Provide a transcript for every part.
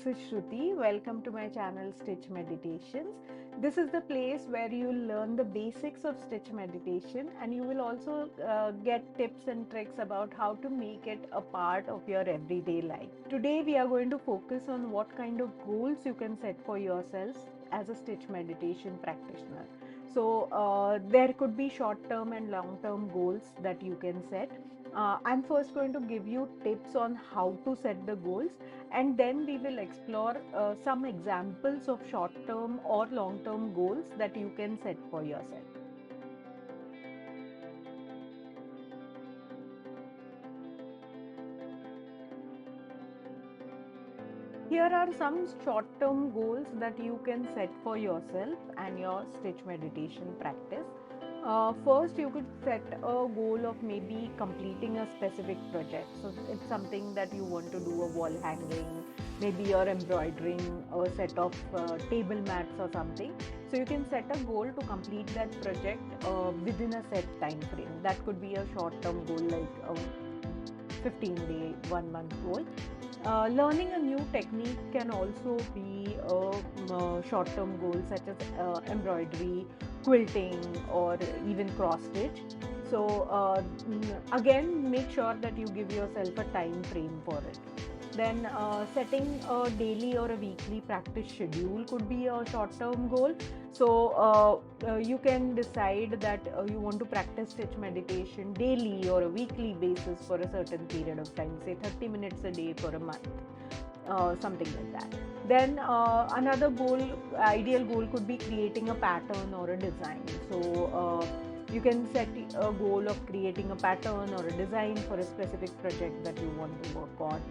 this is Shruti. Welcome to my channel Stitch Meditations. This is the place where you will learn the basics of stitch meditation, and you will also get tips and tricks about how to make it a part of your everyday life. Today we are going to focus on what kind of goals you can set for yourselves as a stitch meditation practitioner. So there could be short-term and long-term goals that you can set. I'm first going to give you tips on how to set the goals, and then we will explore some examples of short-term or long-term goals that you can set for yourself. Here are some short-term goals that you can set for yourself and your stitch meditation practice. First, you could set a goal of maybe completing a specific project. So it's something that you want to do, a wall hanging, maybe you're embroidering a set of table mats or something. So you can set a goal to complete that project within a set time frame. That could be a short-term goal like a 15-day, 1-month goal. Learning a new technique can also be a short-term goal, such as embroidery, quilting, or even cross stitch. So again, make sure that you give yourself a time frame for it. Then setting a daily or a weekly practice schedule could be a short-term goal. So you can decide that you want to practice stitch meditation daily or a weekly basis for a certain period of time, say 30 minutes a day for a month, something like that. Then another goal, ideal goal could be creating a pattern or a design. So you can set a goal of creating a pattern or a design for a specific project that you want to work on.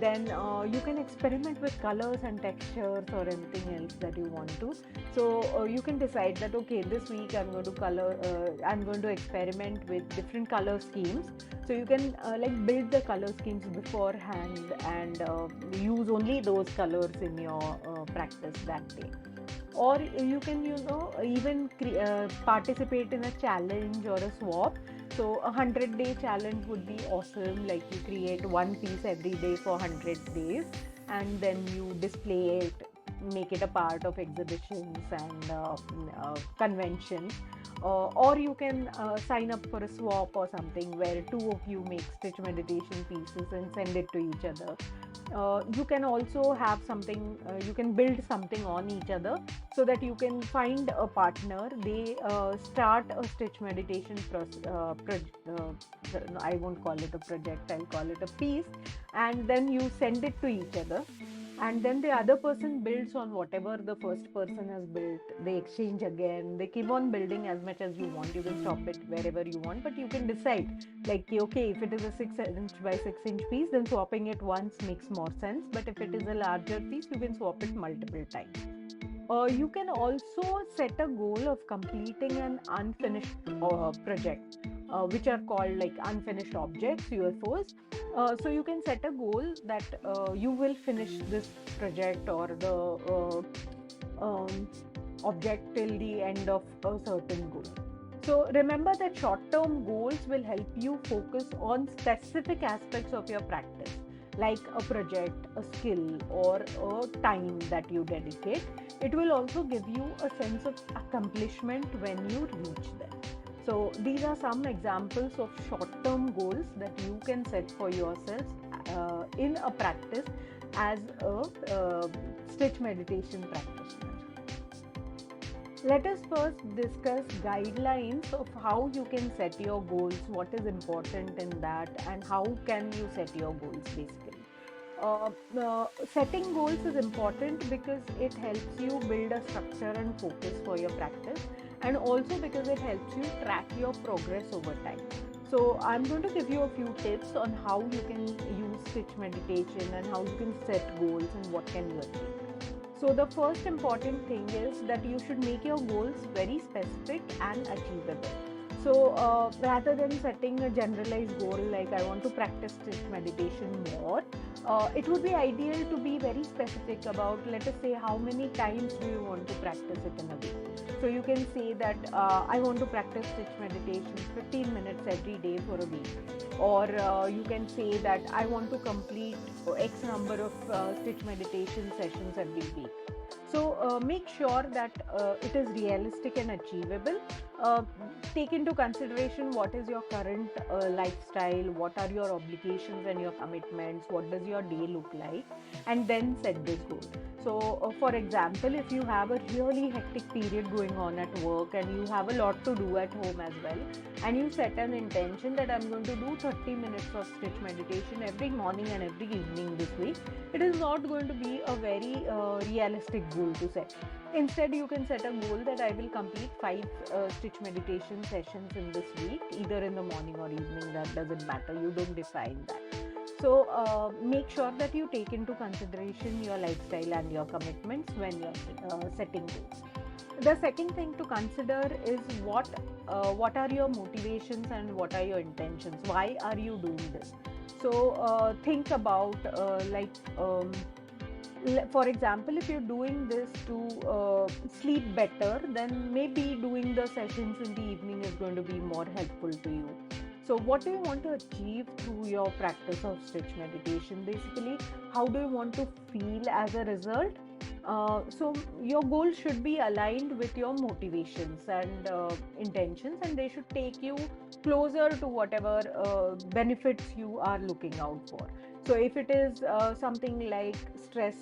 Then you can experiment with colors and textures or anything else that you want to. So you can decide that, okay, this week I'm going to experiment with different color schemes. So you can like build the color schemes beforehand and use only those colors in your practice that day. Or you can, even participate in a challenge or a swap. So a 100-day challenge would be awesome. Like you create one piece every day for 100 days, and then you display it, make it a part of exhibitions and conventions. Or you can sign up for a swap or something where two of you make stitch meditation pieces and send it to each other. You can also have something, you can build something on each other so that you can find a partner. They start a stitch meditation I won't call it a project, I'll call it a piece, and then you send it to each other, and then the other person builds on whatever the first person has built. They exchange again, they keep on building as much as you want. You can stop it wherever you want, but you can decide, like, okay, if it is a 6" by 6" piece, then swapping it once makes more sense, but if it is a larger piece, you can swap it multiple times. You can also set a goal of completing an unfinished project, which are called like unfinished objects, UFOs. So you can set a goal that you will finish this project or the object till the end of a certain goal. So remember that short-term goals will help you focus on specific aspects of your practice, like a project, a skill, or a time that you dedicate. It will also give you a sense of accomplishment when you reach them. So these are some examples of short-term goals that you can set for yourselves in a practice as a stitch meditation practitioner. Let us first discuss guidelines of how you can set your goals, what is important in that, and how can you set your goals basically. Setting goals is important because it helps you build a structure and focus for your practice, and also because it helps you track your progress over time. So I'm going to give you a few tips on how you can use stitch meditation and how you can set goals and what can you achieve. So the first important thing is that you should make your goals very specific and achievable. So rather than setting a generalized goal like I want to practice stitch meditation more, it would be ideal to be very specific about, let us say, how many times do you want to practice it in a week. So you can say that I want to practice stitch meditation 15 minutes every day for a week, or you can say that I want to complete X number of stitch meditation sessions every week. So make sure that it is realistic and achievable. Uh, Take into consideration what is your current lifestyle, what are your obligations and your commitments, what does your day look like, and then set this goal. So, for example, if you have a really hectic period going on at work and you have a lot to do at home as well, and you set an intention that I'm going to do 30 minutes of stitch meditation every morning and every evening this week, it is not going to be a very realistic goal to set. Instead, you can set a goal that I will complete 5 stitch meditation sessions in this week, either in the morning or evening, that doesn't matter, you don't define that. So make sure that you take into consideration your lifestyle and your commitments when you're setting goals. The second thing to consider is what are your motivations and what are your intentions. Why are you doing this? So think about for example, if you're doing this to sleep better, then maybe doing the sessions in the evening is going to be more helpful to you. So what do you want to achieve through your practice of stitch meditation? Basically, how do you want to feel as a result? So your goal should be aligned with your motivations and intentions, and they should take you closer to whatever benefits you are looking out for. So if it is something like stress,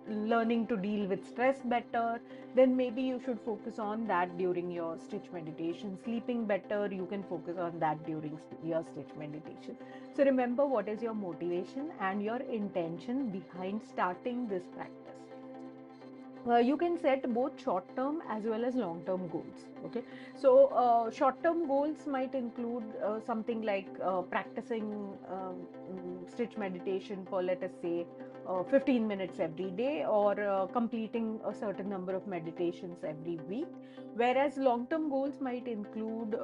learning to deal with stress better, then maybe you should focus on that during your stitch meditation. Sleeping better, you can focus on that during your stitch meditation. So remember what is your motivation and your intention behind starting this practice. You can set both short term as well as long term goals. Okay, so short term goals might include something like practicing stitch meditation for, let us say, 15 minutes every day, or completing a certain number of meditations every week, whereas long term goals might include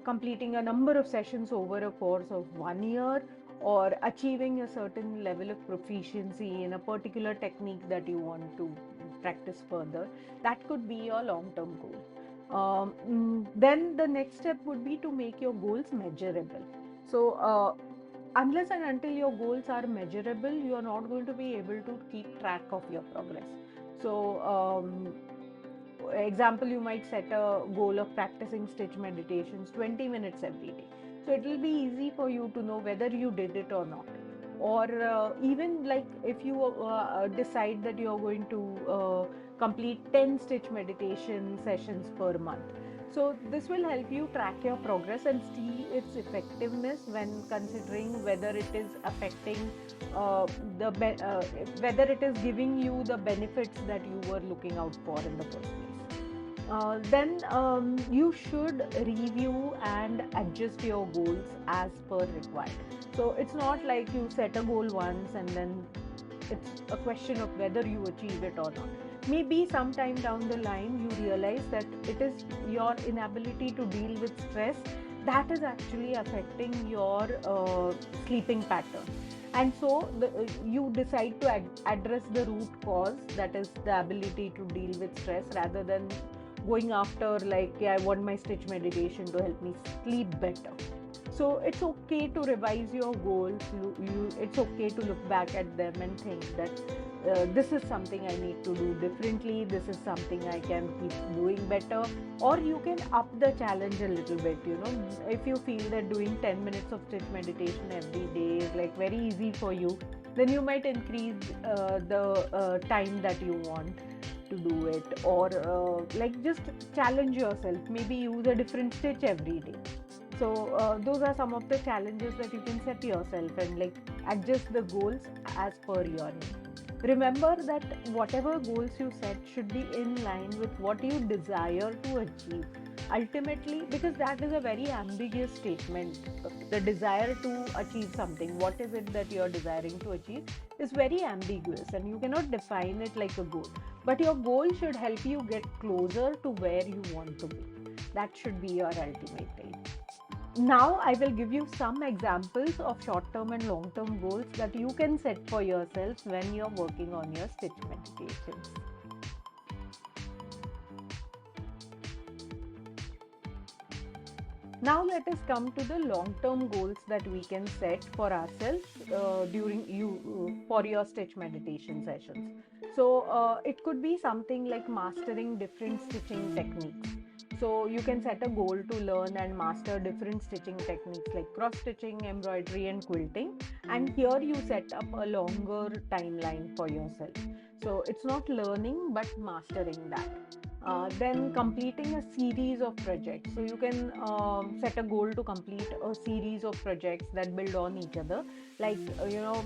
completing a number of sessions over a course of 1 year, or achieving a certain level of proficiency in a particular technique that you want to practice further. That could be your long term goal. Then the next step would be to make your goals measurable. So unless and until your goals are measurable, you are not going to be able to keep track of your progress. So example, you might set a goal of practicing stitch meditations 20 minutes every day, so it will be easy for you to know whether you did it or not. Or even like if you decide that you are going to complete 10 stitch meditation sessions per month, so this will help you track your progress and see its effectiveness when considering whether it is affecting whether it is giving you the benefits that you were looking out for in the first place. Then you should review and adjust your goals as per required. So it's not like you set a goal once and then it's a question of whether you achieve it or not. Maybe sometime down the line you realize that it is your inability to deal with stress that is actually affecting your sleeping pattern. And so you decide to address the root cause, that is the ability to deal with stress, rather than going after like, yeah, I want my stitch meditation to help me sleep better. So it's okay to revise your goals. It's okay to look back at them and think that this is something I need to do differently. This is something I can keep doing better. Or you can up the challenge a little bit. If you feel that doing 10 minutes of stitch meditation every day is like very easy for you, then you might increase the time that you want to do it, or like just challenge yourself, maybe use a different stitch every day. So those are some of the challenges that you can set yourself, and like adjust the goals as per your need. Remember that whatever goals you set should be in line with what you desire to achieve ultimately, because that is a very ambiguous statement. The desire to achieve something, what is it that you're desiring to achieve, is very ambiguous and you cannot define it like a goal. But your goal should help you get closer to where you want to be. That should be your ultimate aim. Now, I will give you some examples of short term and long term goals that you can set for yourself when you're working on your stitch meditations. Now, let us come to the long term goals that we can set for ourselves for your stitch meditation sessions. So, it could be something like mastering different stitching techniques. So, you can set a goal to learn and master different stitching techniques like cross stitching, embroidery, and quilting. And here you set up a longer timeline for yourself. So, it's not learning but mastering that. Then completing a series of projects. So you can set a goal to complete a series of projects that build on each other, like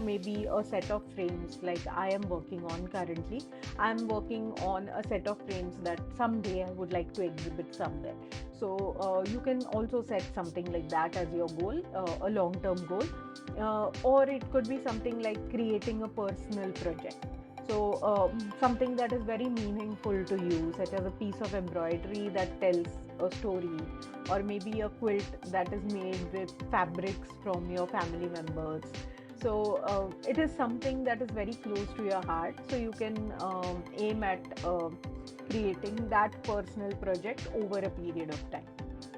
maybe a set of frames like I am working on currently. I'm working on a set of frames that someday I would like to exhibit somewhere. So you can also set something like that as your goal, a long term goal. Or it could be something like creating a personal project. So, something that is very meaningful to you, such as a piece of embroidery that tells a story, or maybe a quilt that is made with fabrics from your family members. So, it is something that is very close to your heart. So, you can aim at creating that personal project over a period of time.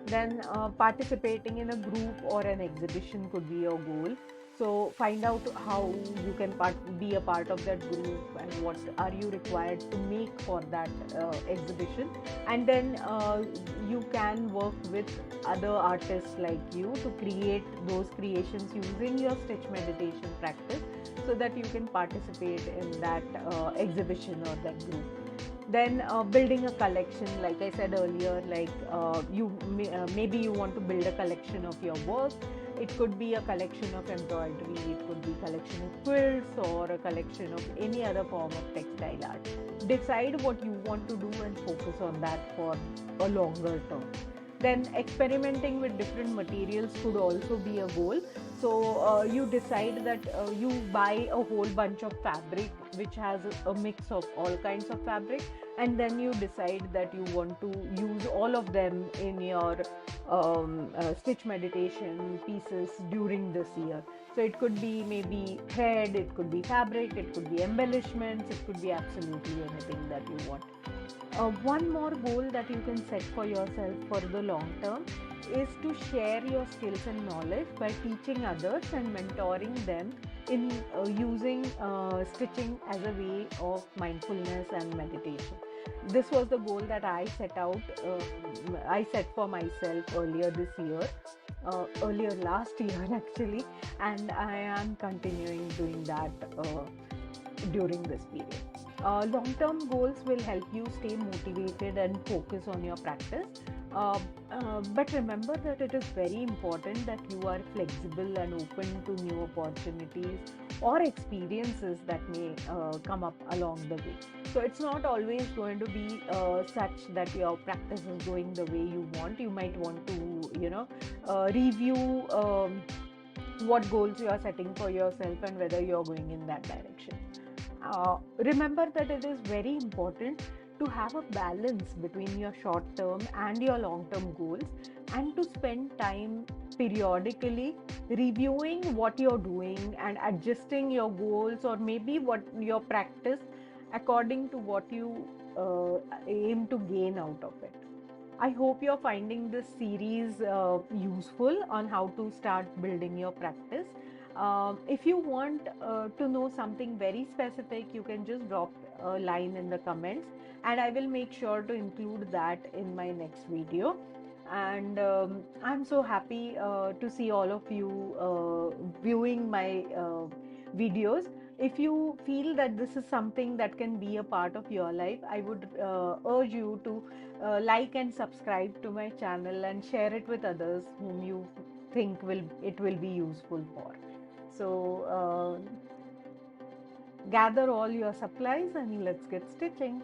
Then, participating in a group or an exhibition could be your goal. So find out how you can be a part of that group and what are you required to make for that exhibition. And then you can work with other artists like you to create those creations using your stitch meditation practice, so that you can participate in that exhibition or that group. Then building a collection, like I said earlier, like maybe you want to build a collection of your work. It could be a collection of embroidery, it could be a collection of quilts, or a collection of any other form of textile art. Decide what you want to do and focus on that for a longer term. Then experimenting with different materials could also be a goal. So you decide that you buy a whole bunch of fabric which has a mix of all kinds of fabric, and then you decide that you want to use all of them in your stitch meditation pieces during this year. So it could be maybe thread, it could be fabric, it could be embellishments, it could be absolutely anything that you want. One more goal that you can set for yourself for the long term is to share your skills and knowledge by teaching others and mentoring them in using stitching as a way of mindfulness and meditation. This was the goal that I set for myself earlier this year, earlier last year actually, and I am continuing doing that during this period. Long-term goals will help you stay motivated and focus on your practice. But remember that it is very important that you are flexible and open to new opportunities or experiences that may come up along the way. So it's not always going to be such that your practice is going the way you want. You might want to, review what goals you are setting for yourself and whether you're going in that direction. Remember that it is very important to have a balance between your short term and your long term goals, and to spend time periodically reviewing what you're doing and adjusting your goals, or maybe what your practice according to what you aim to gain out of it. I hope you're finding this series useful on how to start building your practice. If you want to know something very specific, you can just drop a line in the comments, and I will make sure to include that in my next video. And I'm so happy to see all of you viewing my videos. If you feel that this is something that can be a part of your life, I would urge you to like and subscribe to my channel and share it with others whom you think it will be useful for. So gather all your supplies and let's get stitching.